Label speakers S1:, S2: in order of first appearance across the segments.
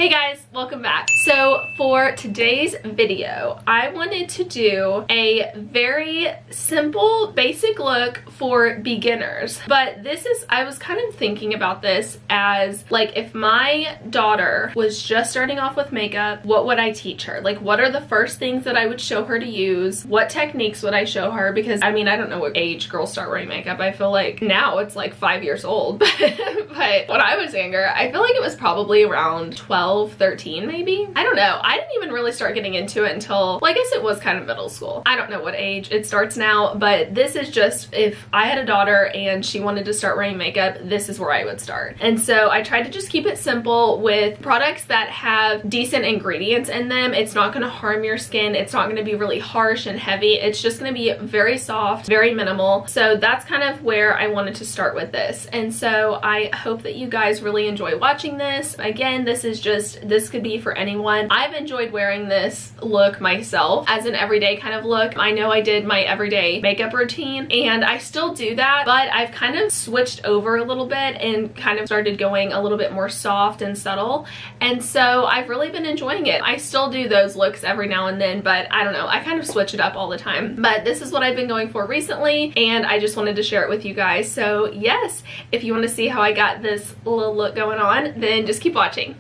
S1: Hey guys, welcome back. So for today's video, I wanted to do a very simple, basic look for beginners. But I was kind of thinking about this as like if my daughter was just starting off with makeup, what would I teach her? Like what are the first things that I would show her to use? What techniques would I show her? Because I mean, I don't know what age girls start wearing makeup. I feel like now it's like 5 years old. But when I was younger, I feel like it was probably around 12, 13 maybe. I don't know. I didn't even really start getting into it until, well, I guess it was kind of middle school. I don't know what age it starts now, but this is just if I had a daughter and she wanted to start wearing makeup, this is where I would start. And so I tried to just keep it simple with products that have decent ingredients in them. It's not going to harm your skin. It's not going to be really harsh and heavy. It's just going to be very soft, very minimal. So that's kind of where I wanted to start with this. And so I hope that you guys really enjoy watching this. Again, this could be for anyone. I've enjoyed wearing this look myself as an everyday kind of look. I know I did my everyday makeup routine and I still do that, but I've kind of switched over a little bit and kind of started going a little bit more soft and subtle. And so I've really been enjoying it. I still do those looks every now and then, but I don't know. I kind of switch it up all the time. But this is what I've been going for recently and I just wanted to share it with you guys. So yes, if you want to see how I got this little look going on, then just keep watching.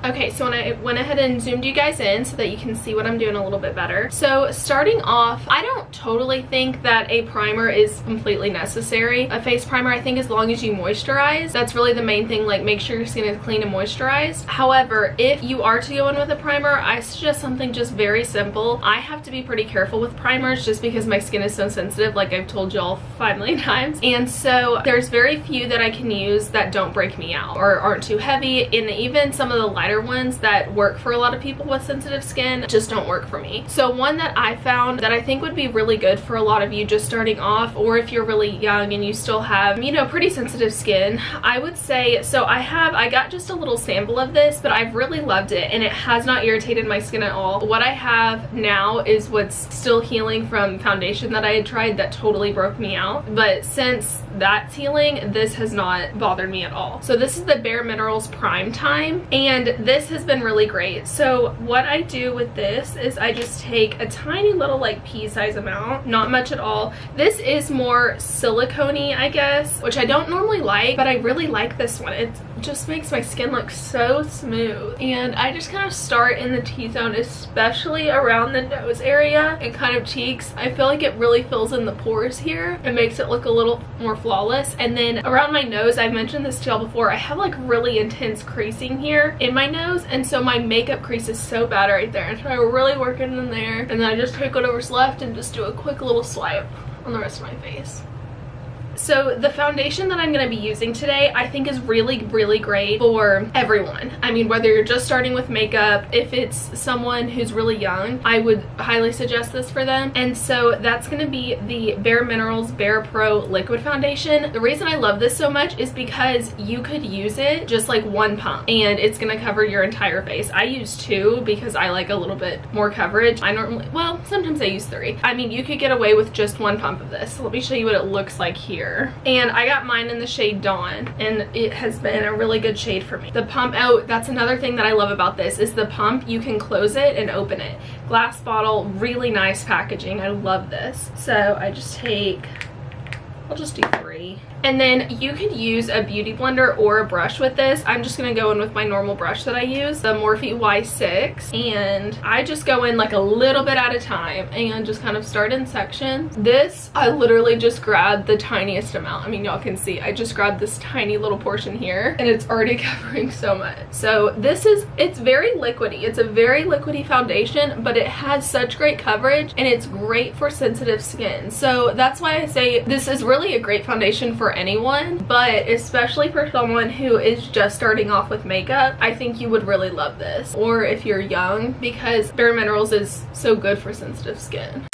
S1: Okay, so when I went ahead and zoomed you guys in so that you can see what I'm doing a little bit better. So starting off, I don't totally think that a primer is completely necessary. A face primer, I think as long as you moisturize, that's really the main thing, like make sure your skin is clean and moisturized. However, if you are to go in with a primer, I suggest something just very simple. I have to be pretty careful with primers just because my skin is so sensitive, like I've told y'all 5 million times. And so there's very few that I can use that don't break me out or aren't too heavy, and even some of the lighter ones that work for a lot of people with sensitive skin just don't work for me. So one that I found that I think would be really good for a lot of you just starting off, or if you're really young and you still have, you know, pretty sensitive skin, I would say, so I got just a little sample of this, but I've really loved it and it has not irritated my skin at all. What I have now is what's still healing from foundation that I had tried that totally broke me out, but since that's healing, this has not bothered me at all. So this is the Bare Minerals Prime Time, and this has been really great. So what I do with this is I just take a tiny little like pea size amount, not much at all. This is more silicone-y, I guess, which I don't normally like, but I really like this one. It just makes my skin look so smooth. And I just kind of start in the T-zone, especially around the nose area and kind of cheeks. I feel like it really fills in the pores here and makes it look a little more flawless. And then around my nose, I've mentioned this to y'all before, I have like really intense creasing here in my nose, and so my makeup crease is so bad right there, and so I really work it in there, and then I just take whatever's left and just do a quick little swipe on the rest of my face. So the foundation that I'm going to be using today I think is really, really great for everyone. I mean, whether you're just starting with makeup, if it's someone who's really young, I would highly suggest this for them. And so that's going to be the Bare Minerals Bare Pro Liquid Foundation. The reason I love this so much is because you could use it just like one pump and it's going to cover your entire face. I use 2 because I like a little bit more coverage. I normally, well, sometimes I use 3. I mean, you could get away with just 1 pump of this. So let me show you what it looks like here. And I got mine in the shade Dawn, and it has been a really good shade for me. The pump out, that's another thing that I love about this, is the pump, you can close it and open it. Glass bottle, really nice packaging. I love this. So I just take, I'll just do 3. And then you could use a beauty blender or a brush with this. I'm just going to go in with my normal brush that I use, the Morphe Y6. And I just go in like a little bit at a time and just kind of start in sections. This, I literally just grabbed the tiniest amount. I mean, y'all can see, I just grabbed this tiny little portion here and it's already covering so much. So this is, it's very liquidy. It's a very liquidy foundation, but it has such great coverage and it's great for sensitive skin. So that's why I say this is really a great foundation for anyone, but especially for someone who is just starting off with makeup, I think you would really love this. Or if you're young, because Bare Minerals is so good for sensitive skin.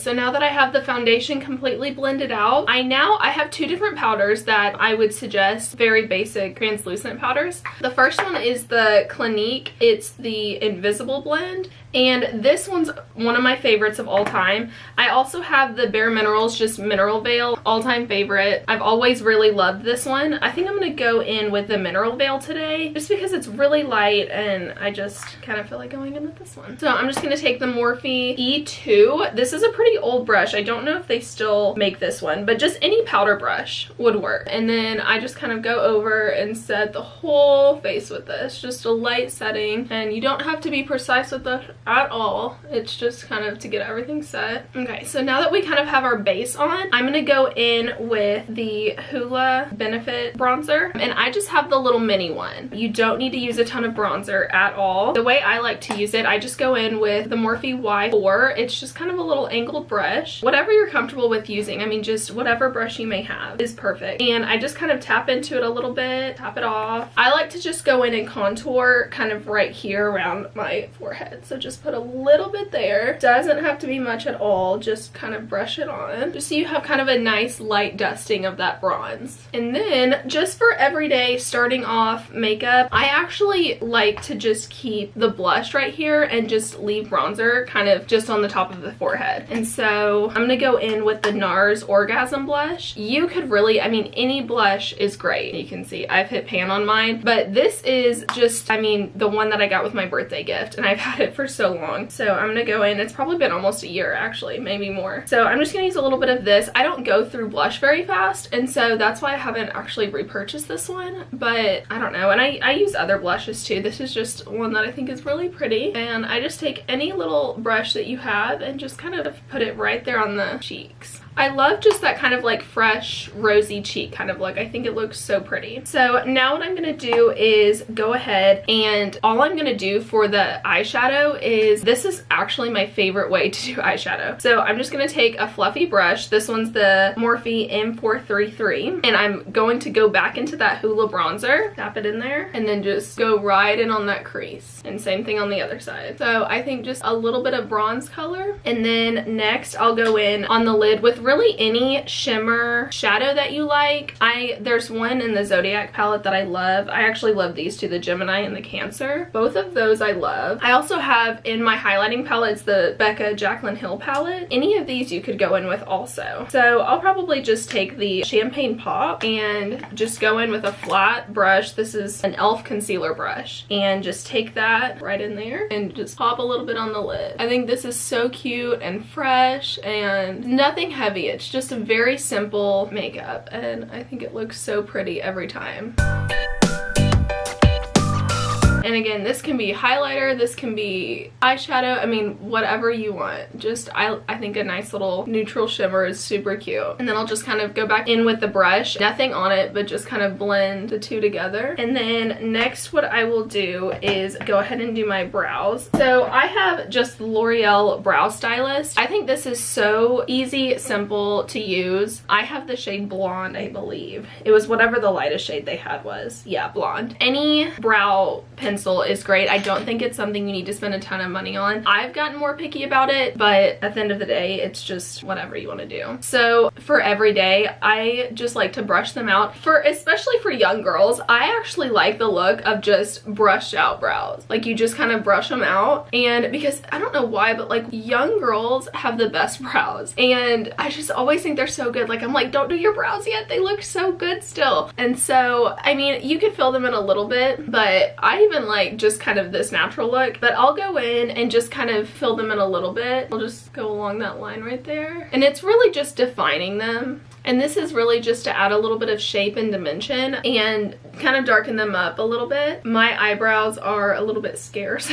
S1: so now that I have the foundation completely blended out, I have two different powders that I would suggest, very basic translucent powders. The first one is the Clinique. It's the Invisible Blend, and this one's one of my favorites of all time. I also have the Bare Minerals, just Mineral Veil, all-time favorite. I've always really loved this one. I think I'm gonna go in with the Mineral Veil today, just because it's really light and I just kind of feel like going in with this one. So I'm just gonna take the Morphe E2. This is a pretty old brush. I don't know if they still make this one, but just any powder brush would work. And then I just kind of go over and set the whole face with this, just a light setting, and you don't have to be precise with this at all. It's just kind of to get everything set. Okay, so now that we kind of have our base on, I'm gonna go in with the Hula Benefit bronzer, and I just have the little mini one. You don't need to use a ton of bronzer at all. The way I like to use it, I just go in with the Morphe Y4. It's just kind of a little angled brush. Whatever you're comfortable with using, I mean, just whatever brush you may have is perfect. And I just kind of tap into it a little bit, tap it off. I like to just go in and contour kind of right here around my forehead. So just put a little bit there. Doesn't have to be much at all. Just kind of brush it on, just so you have kind of a nice light dusting of that bronze. And then just for everyday starting off makeup, I actually like to just keep the blush right here and just leave bronzer kind of just on the top of the forehead. And so I'm gonna go in with the NARS Orgasm blush. You could really, I mean, any blush is great. You can see I've hit pan on mine, but this is just, I mean, the one that I got with my birthday gift, and I've had it for so long. So I'm gonna go in, it's probably been almost a year actually, maybe more. So I'm just gonna use a little bit of this. I don't go through blush very fast, and so that's why I haven't actually repurchased this one, but I don't know. And I use other blushes too. This is just one that I think is really pretty, and I just take any little brush that you have and just kind of put it right there on the cheeks. I love just that kind of like fresh rosy cheek kind of look. I think it looks so pretty. So now what I'm gonna do is go ahead, and all I'm gonna do for the eyeshadow is, this is actually my favorite way to do eyeshadow. So I'm just gonna take a fluffy brush. This one's the Morphe M433, and I'm going to go back into that Hula bronzer, tap it in there, and then just go right in on that crease. And same thing on the other side. So I think just a little bit of bronze color. And then next I'll go in on the lid with really any shimmer shadow that you like. There's one in the Zodiac palette that I love. I actually love these two, the Gemini and the Cancer. Both of those I love. I also have in my highlighting palettes the Becca Jaclyn Hill palette. Any of these you could go in with also. So I'll probably just take the Champagne Pop and just go in with a flat brush. This is an e.l.f. concealer brush, and just take that right in there and just pop a little bit on the lid. I think this is so cute and fresh and nothing heavy. It's just a very simple makeup, and I think it looks so pretty every time. And again, this can be highlighter, this can be eyeshadow, I mean, whatever you want. Just, I think a nice little neutral shimmer is super cute. And then I'll just kind of go back in with the brush, nothing on it, but just kind of blend the two together. And then next what I will do is go ahead and do my brows. So I have just the L'Oreal Brow Stylist. I think this is so easy, simple to use. I have the shade Blonde, I believe. It was whatever the lightest shade they had was. Yeah, Blonde. Any brow pencil is great. I don't think it's something you need to spend a ton of money on. I've gotten more picky about it, but at the end of the day, it's just whatever you want to do. So for every day, I just like to brush them out. Especially for young girls, I actually like the look of just brushed out brows. Like you just kind of brush them out, and because I don't know why, but like young girls have the best brows, and I just always think they're so good. Like I'm like, don't do your brows yet. They look so good still. And so, I mean, you could fill them in a little bit, but I even like just kind of this natural look, but I'll go in and just kind of fill them in a little bit. I'll just go along that line right there, and it's really just defining them. And this is really just to add a little bit of shape and dimension and kind of darken them up a little bit. My eyebrows are a little bit scarce,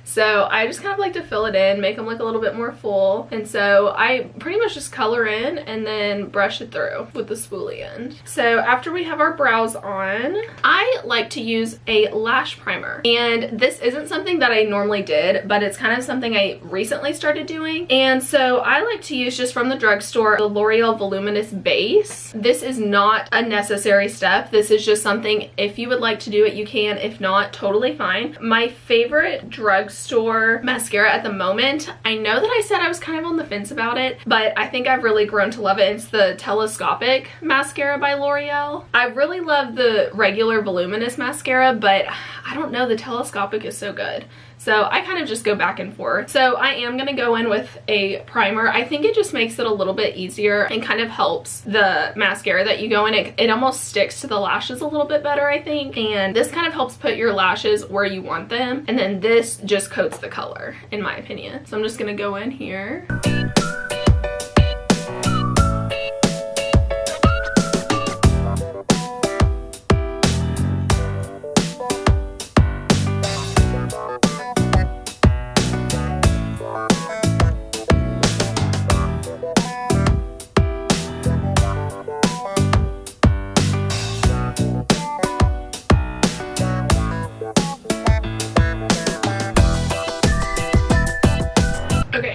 S1: so I just kind of like to fill it in, make them look a little bit more full. And so I pretty much just color in and then brush it through with the spoolie end. So after we have our brows on, I like to use a lash primer primer. And this isn't something that I normally did, but it's kind of something I recently started doing. And so I like to use, just from the drugstore, the L'Oreal Voluminous Base. This is not a necessary step. This is just something, if you would like to do it, you can. If not, totally fine. My favorite drugstore mascara at the moment, I know that I said I was kind of on the fence about it, but I think I've really grown to love it. It's the Telescopic mascara by L'Oreal. I really love the regular voluminous mascara, but I don't know, the Telescopic is so good. So I kind of just go back and forth. So I am going to go in with a primer. I think it just makes it a little bit easier and kind of helps the mascara that you go in. It almost sticks to the lashes a little bit better, I think. And this kind of helps put your lashes where you want them. And then this just coats the color, in my opinion. So I'm just going to go in here.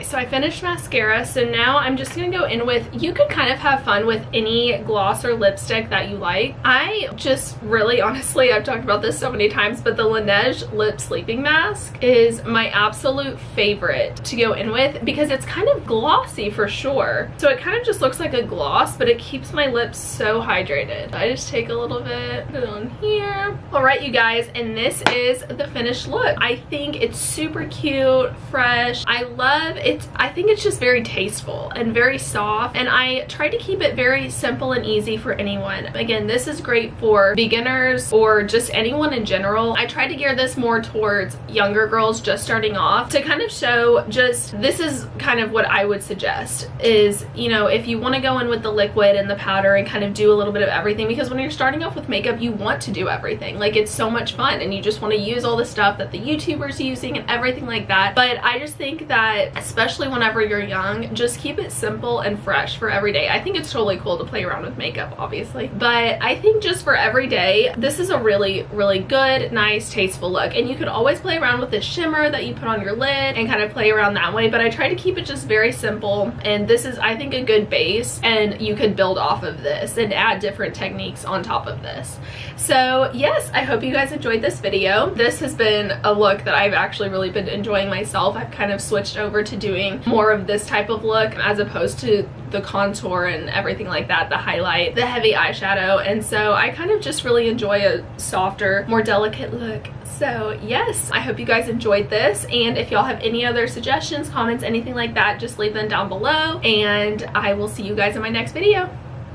S1: So I finished mascara, so now I'm just gonna go in with, you could kind of have fun with any gloss or lipstick that you like. I just really, honestly, I've talked about this so many times, but the Laneige Lip Sleeping Mask is my absolute favorite to go in with because it's kind of glossy for sure. So it kind of just looks like a gloss, but it keeps my lips so hydrated. I just take a little bit, put it on here. All right, you guys, and this is the finished look. I think it's super cute, fresh. I love it. I think it's just very tasteful and very soft, and I try to keep it very simple and easy for anyone. Again, this is great for beginners or just anyone in general. I try to gear this more towards younger girls just starting off to kind of show just, this is kind of what I would suggest is, you know, if you want to go in with the liquid and the powder and kind of do a little bit of everything, because when you're starting off with makeup, you want to do everything. Like, it's so much fun and you just want to use all the stuff that the YouTubers are using and everything like that. But I just think that, especially whenever you're young, just keep it simple and fresh for every day. I think it's totally cool to play around with makeup, obviously, but I think just for every day, this is a really, really good, nice, tasteful look. And you could always play around with this shimmer that you put on your lid and kind of play around that way, but I try to keep it just very simple. And this is, I think, a good base, and you could build off of this and add different techniques on top of this. So yes, I hope you guys enjoyed this video. This has been a look that I've actually really been enjoying myself. I've kind of switched over to doing more of this type of look as opposed to the contour and everything like that, the highlight, the heavy eyeshadow, and so I kind of just really enjoy a softer, more delicate look. So yes, I hope you guys enjoyed this, and if y'all have any other suggestions, comments, anything like that, just leave them down below, and I will see you guys in my next video.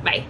S1: Bye.